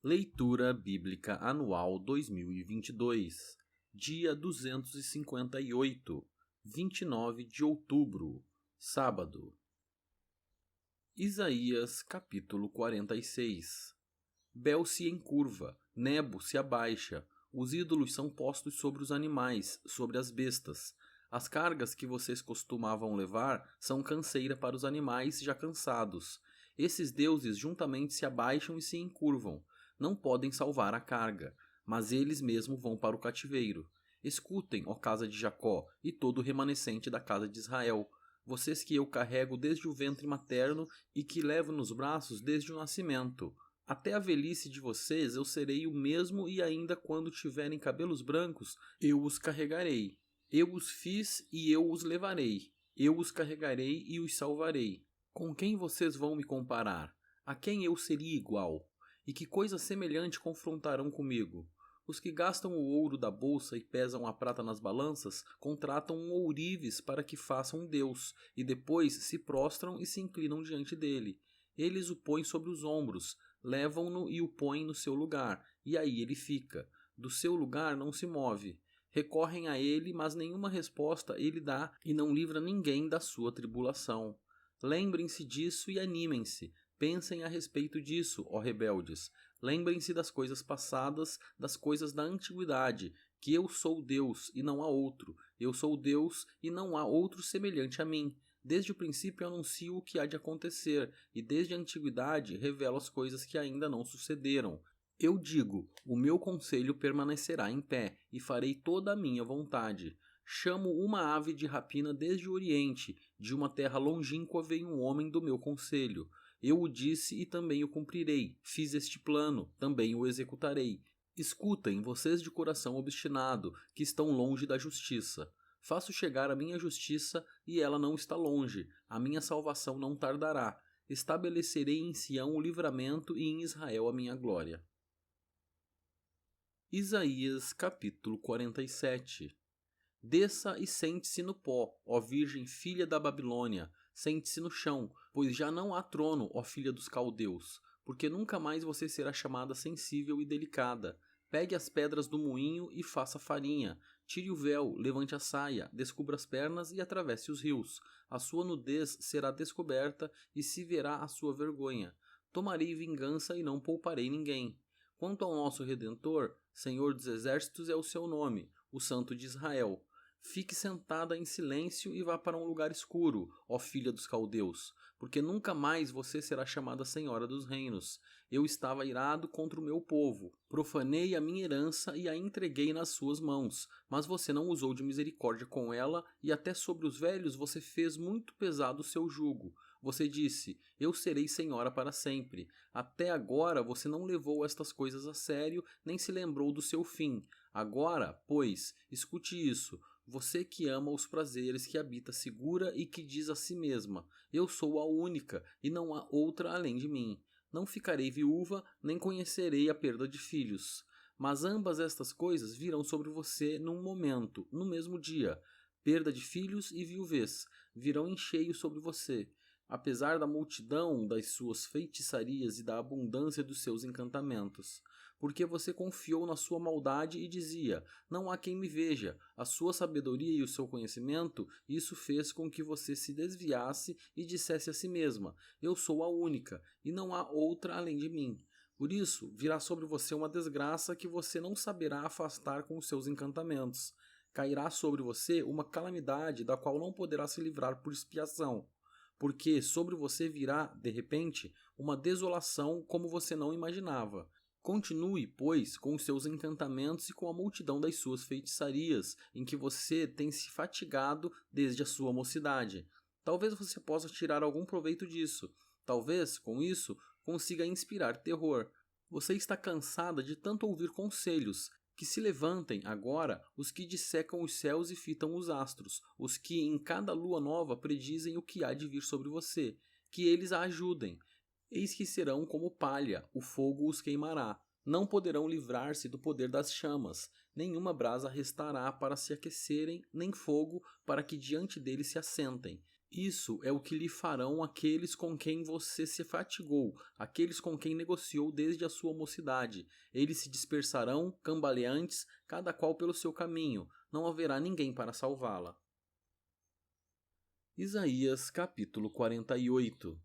Leitura Bíblica Anual 2022, dia 258, 29 de outubro, sábado. Isaías, capítulo 46. Bel se encurva, Nebo se abaixa, os ídolos são postos sobre os animais, sobre as bestas. As cargas que vocês costumavam levar são canseira para os animais já cansados. Esses deuses juntamente se abaixam e se encurvam. Não podem salvar a carga, mas eles mesmos vão para o cativeiro. Escutem, ó casa de Jacó, e todo o remanescente da casa de Israel, vocês que eu carrego desde o ventre materno e que levo nos braços desde o nascimento. Até a velhice de vocês eu serei o mesmo e ainda quando tiverem cabelos brancos, eu os carregarei. Eu os fiz e eu os levarei. Eu os carregarei e os salvarei. Com quem vocês vão me comparar? A quem eu seria igual? E que coisa semelhante confrontarão comigo? Os que gastam o ouro da bolsa e pesam a prata nas balanças contratam um ourives para que faça um deus, e depois se prostram e se inclinam diante dele. Eles o põem sobre os ombros, levam-no e o põem no seu lugar, e aí ele fica. Do seu lugar não se move. Recorrem a ele, mas nenhuma resposta ele dá e não livra ninguém da sua tribulação. Lembrem-se disso e animem-se. Pensem a respeito disso, ó rebeldes. Lembrem-se das coisas passadas, das coisas da antiguidade, que eu sou Deus e não há outro. Eu sou Deus e não há outro semelhante a mim. Desde o princípio anuncio o que há de acontecer, e desde a antiguidade revelo as coisas que ainda não sucederam. Eu digo, o meu conselho permanecerá em pé, e farei toda a minha vontade. Chamo uma ave de rapina desde o Oriente, de uma terra longínqua veio um homem do meu conselho. Eu o disse e também o cumprirei. Fiz este plano, também o executarei. Escutem, vocês de coração obstinado, que estão longe da justiça. Faço chegar a minha justiça e ela não está longe. A minha salvação não tardará. Estabelecerei em Sião o livramento e em Israel a minha glória. Isaías capítulo 47. Desça e sente-se no pó, ó Virgem filha da Babilônia. Sente-se no chão, pois já não há trono, ó filha dos caldeus, porque nunca mais você será chamada sensível e delicada. Pegue as pedras do moinho e faça farinha. Tire o véu, levante a saia, descubra as pernas e atravesse os rios. A sua nudez será descoberta e se verá a sua vergonha. Tomarei vingança e não pouparei ninguém. Quanto ao nosso Redentor, Senhor dos Exércitos é o seu nome, o Santo de Israel. Fique sentada em silêncio e vá para um lugar escuro, ó filha dos caldeus, porque nunca mais você será chamada Senhora dos Reinos. Eu estava irado contra o meu povo, profanei a minha herança e a entreguei nas suas mãos, mas você não usou de misericórdia com ela e até sobre os velhos você fez muito pesado o seu jugo. Você disse, eu serei senhora para sempre. Até agora você não levou estas coisas a sério, nem se lembrou do seu fim. Agora, pois, escute isso. Você que ama os prazeres, que habita segura e que diz a si mesma, eu sou a única e não há outra além de mim. Não ficarei viúva, nem conhecerei a perda de filhos. Mas ambas estas coisas virão sobre você num momento, no mesmo dia. Perda de filhos e viuvez virão em cheio sobre você. Apesar da multidão das suas feitiçarias e da abundância dos seus encantamentos. Porque você confiou na sua maldade e dizia, não há quem me veja. A sua sabedoria e o seu conhecimento, isso fez com que você se desviasse e dissesse a si mesma, eu sou a única, e não há outra além de mim. Por isso, virá sobre você uma desgraça que você não saberá afastar com os seus encantamentos. Cairá sobre você uma calamidade da qual não poderá se livrar por expiação. Porque sobre você virá, de repente, uma desolação como você não imaginava. Continue, pois, com os seus encantamentos e com a multidão das suas feitiçarias, em que você tem se fatigado desde a sua mocidade. Talvez você possa tirar algum proveito disso. Talvez, com isso, consiga inspirar terror. Você está cansada de tanto ouvir conselhos. Que se levantem, agora, os que dissecam os céus e fitam os astros, os que em cada lua nova predizem o que há de vir sobre você, que eles a ajudem. Eis que serão como palha, o fogo os queimará. Não poderão livrar-se do poder das chamas, nenhuma brasa restará para se aquecerem, nem fogo para que diante deles se assentem. Isso é o que lhe farão aqueles com quem você se fatigou, aqueles com quem negociou desde a sua mocidade. Eles se dispersarão, cambaleantes, cada qual pelo seu caminho. Não haverá ninguém para salvá-la. Isaías capítulo 48.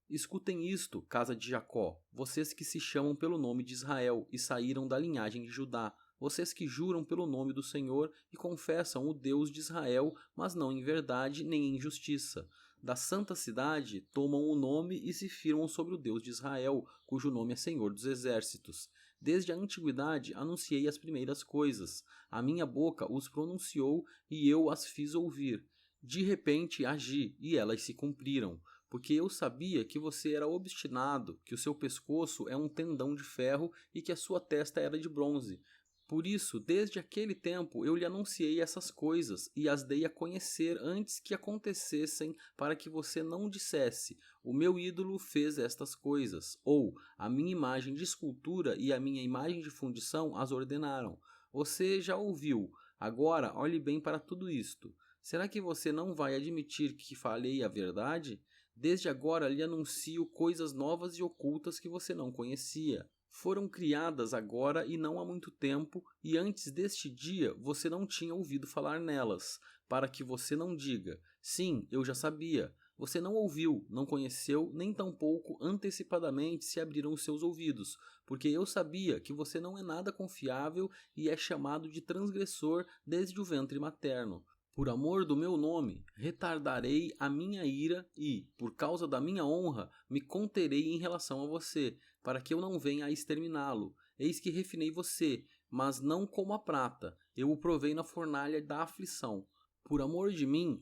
Escutem isto, casa de Jacó, vocês que se chamam pelo nome de Israel e saíram da linhagem de Judá, vocês que juram pelo nome do Senhor e confessam o Deus de Israel, mas não em verdade nem em justiça. Da santa cidade tomam o nome e se firmam sobre o Deus de Israel, cujo nome é Senhor dos Exércitos. Desde a antiguidade anunciei as primeiras coisas, a minha boca os pronunciou e eu as fiz ouvir. De repente agi e elas se cumpriram. Porque eu sabia que você era obstinado, que o seu pescoço é um tendão de ferro e que a sua testa era de bronze. Por isso, desde aquele tempo, eu lhe anunciei essas coisas e as dei a conhecer antes que acontecessem, para que você não dissesse: o meu ídolo fez estas coisas, ou a minha imagem de escultura e a minha imagem de fundição as ordenaram. Você já ouviu, agora olhe bem para tudo isto. Será que você não vai admitir que falei a verdade? Desde agora lhe anuncio coisas novas e ocultas que você não conhecia. Foram criadas agora e não há muito tempo, e antes deste dia você não tinha ouvido falar nelas, para que você não diga: sim, eu já sabia. Você não ouviu, não conheceu, nem tampouco antecipadamente se abriram os seus ouvidos, porque eu sabia que você não é nada confiável e é chamado de transgressor desde o ventre materno. Por amor do meu nome, retardarei a minha ira e, por causa da minha honra, me conterei em relação a você, para que eu não venha a exterminá-lo. Eis que refinei você, mas não como a prata, eu o provei na fornalha da aflição. Por amor de mim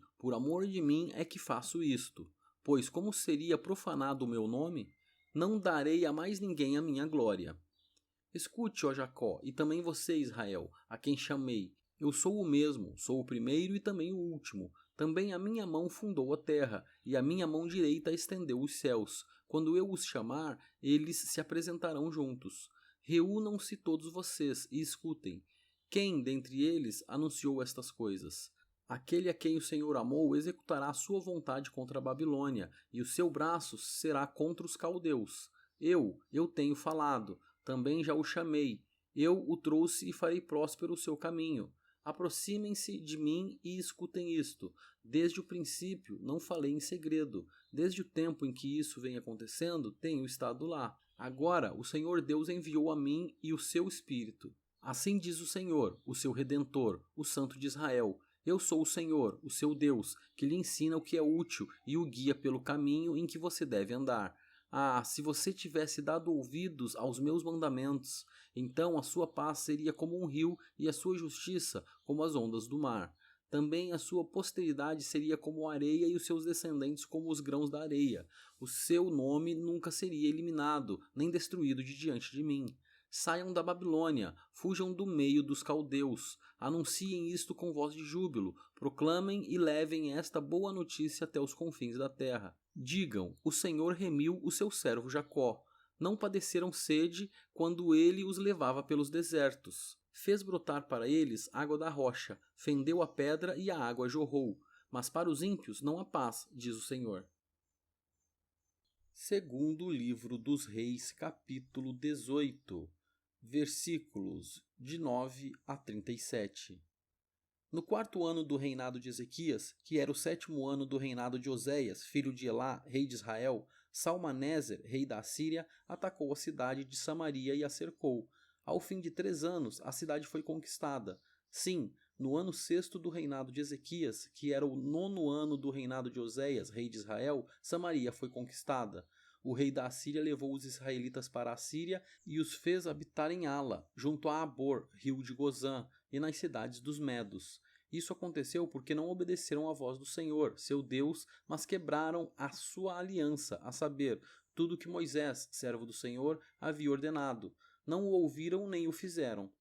é que faço isto. Pois como seria profanado o meu nome? Não darei a mais ninguém a minha glória. Escute, ó Jacó, e também você, Israel, a quem chamei. Eu sou o mesmo, sou o primeiro e também o último. Também a minha mão fundou a terra, e a minha mão direita estendeu os céus. Quando eu os chamar, eles se apresentarão juntos. Reúnam-se todos vocês e escutem. Quem dentre eles anunciou estas coisas? Aquele a quem o Senhor amou executará a sua vontade contra a Babilônia, e o seu braço será contra os caldeus. Eu tenho falado, também já o chamei. Eu o trouxe e farei próspero o seu caminho. Aproximem-se de mim e escutem isto. Desde o princípio não falei em segredo. Desde o tempo em que isso vem acontecendo, tenho estado lá. Agora o Senhor Deus enviou a mim e o seu Espírito. Assim diz o Senhor, o seu Redentor, o Santo de Israel. Eu sou o Senhor, o seu Deus, que lhe ensina o que é útil e o guia pelo caminho em que você deve andar. Ah, se você tivesse dado ouvidos aos meus mandamentos, então a sua paz seria como um rio e a sua justiça como as ondas do mar. Também a sua posteridade seria como a areia e os seus descendentes como os grãos da areia. O seu nome nunca seria eliminado, nem destruído de diante de mim. Saiam da Babilônia, fujam do meio dos caldeus, anunciem isto com voz de júbilo, proclamem e levem esta boa notícia até os confins da terra. Digam, o Senhor remiu o seu servo Jacó. Não padeceram sede quando ele os levava pelos desertos. Fez brotar para eles água da rocha, fendeu a pedra e a água jorrou. Mas para os ímpios não há paz, diz o Senhor. Segundo livro dos Reis, capítulo 18, versículos de 9 a 37. No 4º ano do reinado de Ezequias, que era o 7º ano do reinado de Oséias, filho de Elá, rei de Israel, Salmaneser, rei da Assíria, atacou a cidade de Samaria e a cercou. Ao fim de 3 anos, a cidade foi conquistada. Sim, no ano 6º do reinado de Ezequias, que era o 9º ano do reinado de Oséias, rei de Israel, Samaria foi conquistada. O rei da Assíria levou os israelitas para a Síria e os fez habitar em Ala, junto a Abor, rio de Gozã, e nas cidades dos Medos. Isso aconteceu porque não obedeceram à voz do Senhor, seu Deus, mas quebraram a sua aliança, a saber, tudo que Moisés, servo do Senhor, havia ordenado. Não o ouviram nem o fizeram.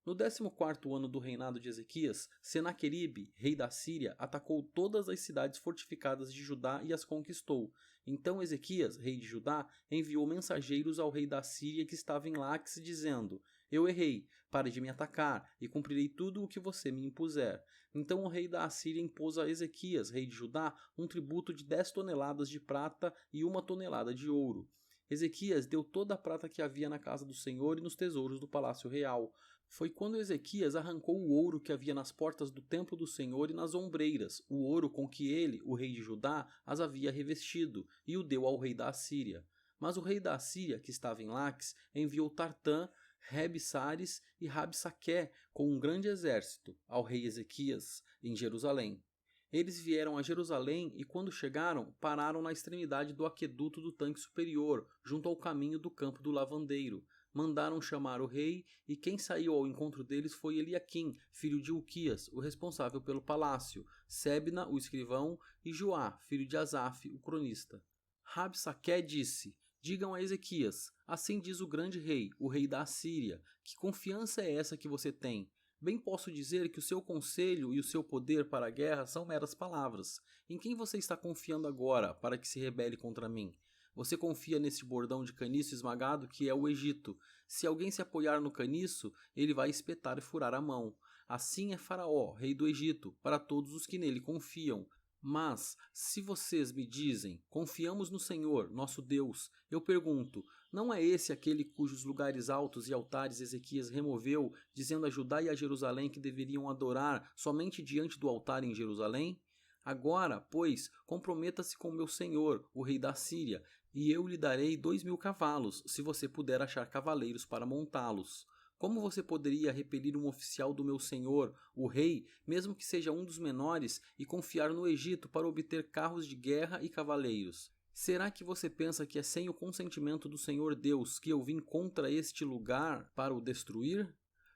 No 14º ano do reinado de Ezequias, Senaqueribe, rei da Síria, atacou todas as cidades fortificadas de Judá e as conquistou. Então Ezequias, rei de Judá, enviou mensageiros ao rei da Síria que estava em Laques, dizendo: Eu errei, pare de me atacar, e cumprirei tudo o que você me impuser. Então o rei da Assíria impôs a Ezequias, rei de Judá, um tributo de 10 toneladas de prata e 1 tonelada de ouro. Ezequias deu toda a prata que havia na casa do Senhor e nos tesouros do palácio real. Foi quando Ezequias arrancou o ouro que havia nas portas do templo do Senhor e nas ombreiras, o ouro com que ele, o rei de Judá, as havia revestido, e o deu ao rei da Assíria. Mas o rei da Assíria, que estava em Laques, enviou Tartã, Rebsares e Rabsaqué com um grande exército ao rei Ezequias em Jerusalém. Eles vieram a Jerusalém e, quando chegaram, pararam na extremidade do aqueduto do tanque superior, junto ao caminho do campo do lavandeiro. Mandaram chamar o rei, e quem saiu ao encontro deles foi Eliaquim, filho de Hilquias, o responsável pelo palácio, Sebna, o escrivão, e Joá, filho de Asaf, o cronista. Rabsaqué disse: digam a Ezequias, assim diz o grande rei, o rei da Assíria, que confiança é essa que você tem? Bem posso dizer que o seu conselho e o seu poder para a guerra são meras palavras. Em quem você está confiando agora para que se rebele contra mim? Você confia nesse bordão de caniço esmagado que é o Egito. Se alguém se apoiar no caniço, ele vai espetar e furar a mão. Assim é Faraó, rei do Egito, para todos os que nele confiam. Mas, se vocês me dizem, confiamos no Senhor, nosso Deus, eu pergunto, não é esse aquele cujos lugares altos e altares Ezequias removeu, dizendo a Judá e a Jerusalém que deveriam adorar somente diante do altar em Jerusalém? Agora, pois, comprometa-se com meu senhor, o rei da Síria, e eu lhe darei 2.000 cavalos, se você puder achar cavaleiros para montá-los. Como você poderia repelir um oficial do meu senhor, o rei, mesmo que seja um dos menores, e confiar no Egito para obter carros de guerra e cavaleiros? Será que você pensa que é sem o consentimento do Senhor Deus que eu vim contra este lugar para o destruir?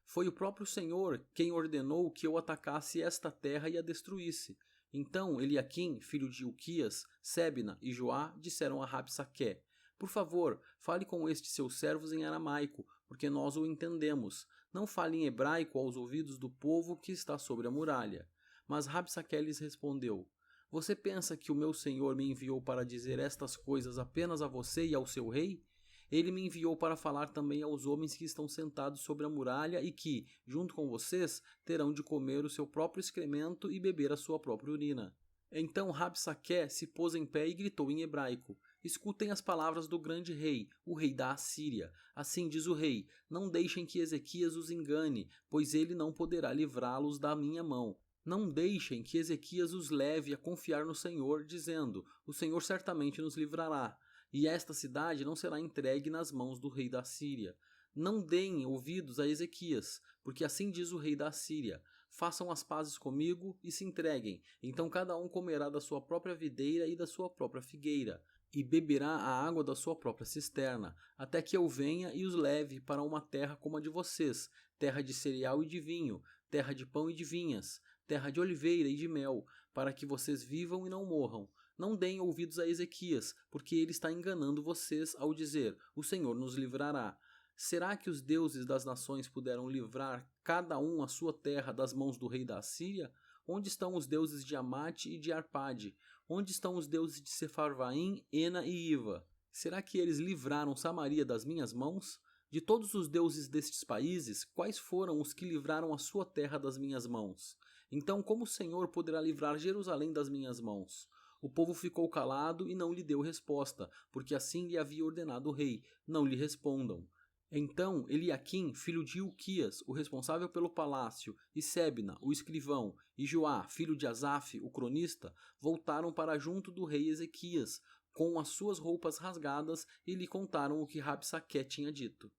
Foi o próprio Senhor quem ordenou que eu atacasse esta terra e a destruísse. Então Eliaquim, filho de Hilquias, Sebna e Joá disseram a Rabsaqué: por favor, fale com estes seus servos em aramaico, porque nós o entendemos. Não fale em hebraico aos ouvidos do povo que está sobre a muralha. Mas Rabsaqué lhes respondeu: você pensa que o meu senhor me enviou para dizer estas coisas apenas a você e ao seu rei? Ele me enviou para falar também aos homens que estão sentados sobre a muralha e que, junto com vocês, terão de comer o seu próprio excremento e beber a sua própria urina. Então Rabsaqué se pôs em pé e gritou em hebraico: escutem as palavras do grande rei, o rei da Assíria. Assim diz o rei: não deixem que Ezequias os engane, pois ele não poderá livrá-los da minha mão. Não deixem que Ezequias os leve a confiar no Senhor, dizendo: o Senhor certamente nos livrará, e esta cidade não será entregue nas mãos do rei da Síria. Não deem ouvidos a Ezequias, porque assim diz o rei da Síria: façam as pazes comigo e se entreguem, então cada um comerá da sua própria videira e da sua própria figueira, e beberá a água da sua própria cisterna, até que eu venha e os leve para uma terra como a de vocês, terra de cereal e de vinho, terra de pão e de vinhas, terra de oliveira e de mel, para que vocês vivam e não morram. Não deem ouvidos a Ezequias, porque ele está enganando vocês ao dizer: o Senhor nos livrará. Será que os deuses das nações puderam livrar cada um a sua terra das mãos do rei da Assíria? Onde estão os deuses de Amate e de Arpade? Onde estão os deuses de Sefarvaim, Ena e Iva? Será que eles livraram Samaria das minhas mãos? De todos os deuses destes países, quais foram os que livraram a sua terra das minhas mãos? Então como o Senhor poderá livrar Jerusalém das minhas mãos? O povo ficou calado e não lhe deu resposta, porque assim lhe havia ordenado o rei: não lhe respondam. Então Eliaquim, filho de Hilquias, o responsável pelo palácio, e Sebna, o escrivão, e Joá, filho de Asaf, o cronista, voltaram para junto do rei Ezequias, com as suas roupas rasgadas, e lhe contaram o que Rabsaqué tinha dito.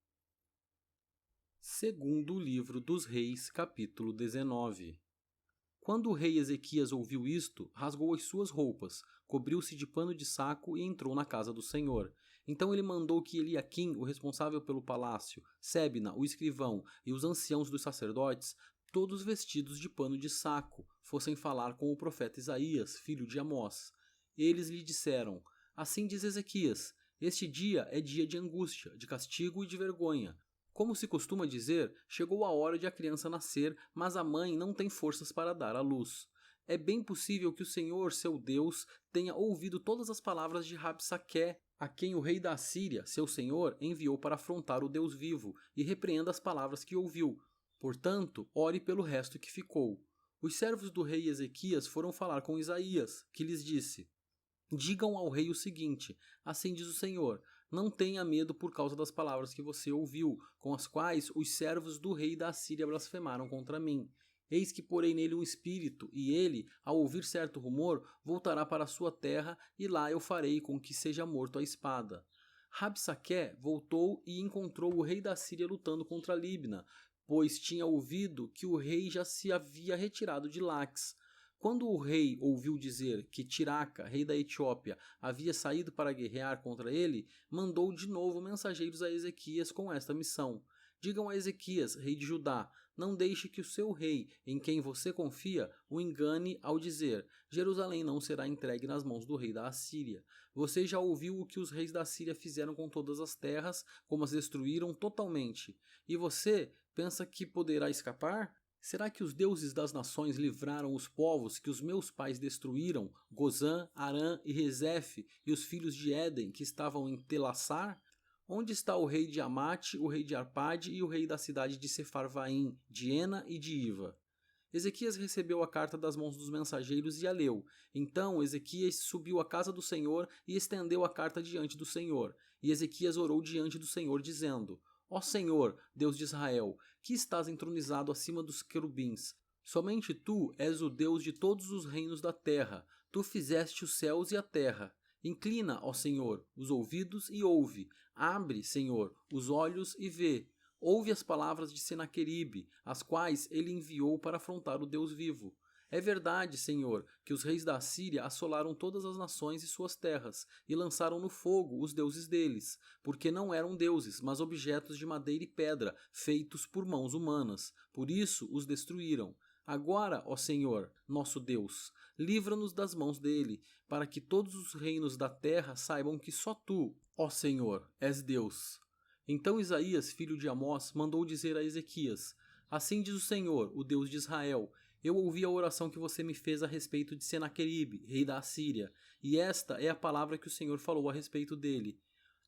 Segundo livro dos Reis, capítulo 19. Quando o rei Ezequias ouviu isto, rasgou as suas roupas, cobriu-se de pano de saco e entrou na casa do Senhor. Então ele mandou que Eliaquim, o responsável pelo palácio, Sebna, o escrivão, e os anciãos dos sacerdotes, todos vestidos de pano de saco, fossem falar com o profeta Isaías, filho de Amós. Eles lhe disseram: assim diz Ezequias, este dia é dia de angústia, de castigo e de vergonha. Como se costuma dizer, chegou a hora de a criança nascer, mas a mãe não tem forças para dar à luz. É bem possível que o Senhor, seu Deus, tenha ouvido todas as palavras de Rabsaqué a quem o rei da Assíria, seu senhor, enviou para afrontar o Deus vivo, e repreenda as palavras que ouviu. Portanto, ore pelo resto que ficou. Os servos do rei Ezequias foram falar com Isaías, que lhes disse: digam ao rei o seguinte: assim diz o Senhor, não tenha medo por causa das palavras que você ouviu, com as quais os servos do rei da Assíria blasfemaram contra mim. Eis que porei nele um espírito, e ele, ao ouvir certo rumor, voltará para a sua terra, e lá eu farei com que seja morto à espada. Rabsaqué voltou e encontrou o rei da Síria lutando contra Libna, pois tinha ouvido que o rei já se havia retirado de Laques. Quando o rei ouviu dizer que Tiraca, rei da Etiópia, havia saído para guerrear contra ele, mandou de novo mensageiros a Ezequias com esta missão: digam a Ezequias, rei de Judá, não deixe que o seu rei, em quem você confia, o engane ao dizer: Jerusalém não será entregue nas mãos do rei da Assíria. Você já ouviu o que os reis da Síria fizeram com todas as terras, como as destruíram totalmente. E você pensa que poderá escapar? Será que os deuses das nações livraram os povos que os meus pais destruíram, Gozã, Arã e Rezefe, e os filhos de Éden que estavam em Telassar? Onde está o rei de Amate, o rei de Arpade e o rei da cidade de Sefarvaim, de Ena e de Iva? Ezequias recebeu a carta das mãos dos mensageiros e a leu. Então Ezequias subiu à casa do Senhor e estendeu a carta diante do Senhor. E Ezequias orou diante do Senhor, dizendo: ó Senhor, Deus de Israel, que estás entronizado acima dos querubins, somente tu és o Deus de todos os reinos da terra. Tu fizeste os céus e a terra. Inclina, ó Senhor, os ouvidos e ouve. Abre, Senhor, os olhos e vê. Ouve as palavras de Senaqueribe, as quais ele enviou para afrontar o Deus vivo. É verdade, Senhor, que os reis da Assíria assolaram todas as nações e suas terras, e lançaram no fogo os deuses deles, porque não eram deuses, mas objetos de madeira e pedra, feitos por mãos humanas. Por isso os destruíram. Agora, ó Senhor, nosso Deus, livra-nos das mãos dele, para que todos os reinos da terra saibam que só tu, ó Senhor, és Deus. Então Isaías, filho de Amós, mandou dizer a Ezequias: assim diz o Senhor, o Deus de Israel: eu ouvi a oração que você me fez a respeito de Senaqueribe, rei da Assíria, e esta é a palavra que o Senhor falou a respeito dele.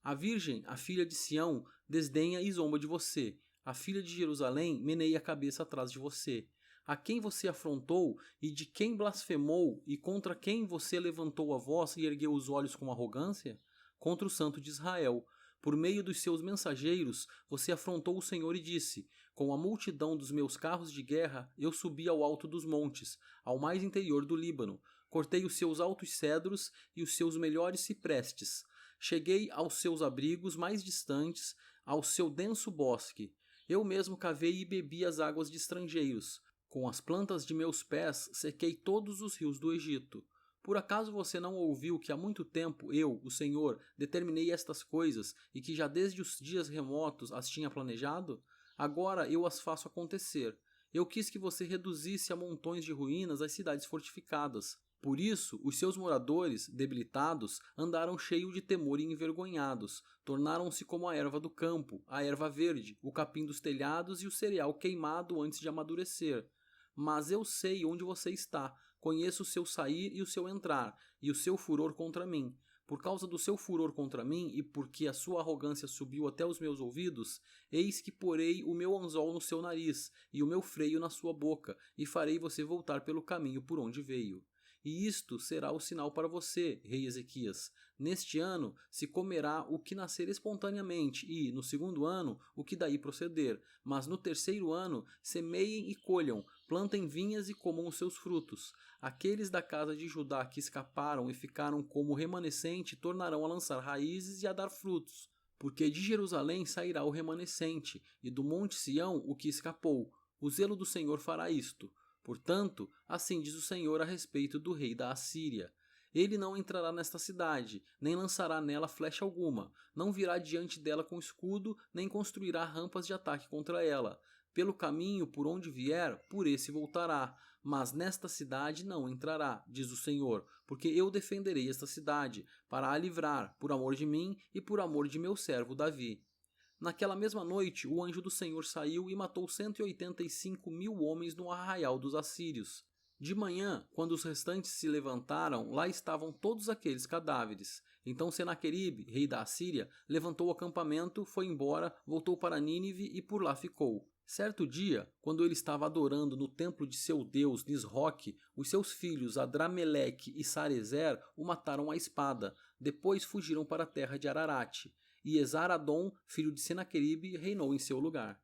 A virgem, a filha de Sião, desdenha e zomba de você. A filha de Jerusalém meneia a cabeça atrás de você. A quem você afrontou e de quem blasfemou e contra quem você levantou a voz e ergueu os olhos com arrogância? Contra o Santo de Israel. Por meio dos seus mensageiros, você afrontou o Senhor e disse: com a multidão dos meus carros de guerra, eu subi ao alto dos montes, ao mais interior do Líbano. Cortei os seus altos cedros e os seus melhores ciprestes. Cheguei aos seus abrigos mais distantes, ao seu denso bosque. Eu mesmo cavei e bebi as águas de estrangeiros. Com as plantas de meus pés, sequei todos os rios do Egito. Por acaso você não ouviu que há muito tempo eu, o Senhor, determinei estas coisas e que já desde os dias remotos as tinha planejado? Agora eu as faço acontecer. Eu quis que você reduzisse a montões de ruínas as cidades fortificadas. Por isso, os seus moradores, debilitados, andaram cheios de temor e envergonhados. Tornaram-se como a erva do campo, a erva verde, o capim dos telhados e o cereal queimado antes de amadurecer. Mas eu sei onde você está. Conheço o seu sair e o seu entrar, e o seu furor contra mim. Por causa do seu furor contra mim, e porque a sua arrogância subiu até os meus ouvidos, eis que porei o meu anzol no seu nariz, e o meu freio na sua boca, e farei você voltar pelo caminho por onde veio. E isto será o sinal para você, rei Ezequias. Neste ano se comerá o que nascer espontaneamente, e, no segundo ano, o que daí proceder. Mas no terceiro ano, semeiem e colham, plantem vinhas e comam os seus frutos. Aqueles da casa de Judá que escaparam e ficaram como remanescente tornarão a lançar raízes e a dar frutos. Porque de Jerusalém sairá o remanescente, e do monte Sião o que escapou. O zelo do Senhor fará isto. Portanto, assim diz o Senhor a respeito do rei da Assíria: ele não entrará nesta cidade, nem lançará nela flecha alguma, não virá diante dela com escudo, nem construirá rampas de ataque contra ela. Pelo caminho por onde vier, por esse voltará, mas nesta cidade não entrará, diz o Senhor, porque eu defenderei esta cidade, para a livrar, por amor de mim e por amor de meu servo Davi. Naquela mesma noite, o anjo do Senhor saiu e matou 185.000 homens no arraial dos assírios. De manhã, quando os restantes se levantaram, lá estavam todos aqueles cadáveres. Então Senaqueribe, rei da Assíria, levantou o acampamento, foi embora, voltou para Nínive e por lá ficou. Certo dia, quando ele estava adorando no templo de seu deus Nisroque, os seus filhos Adrameleque e Sarezer o mataram à espada. Depois fugiram para a terra de Ararate. E Esar-Adom, filho de Senaqueribe, reinou em seu lugar.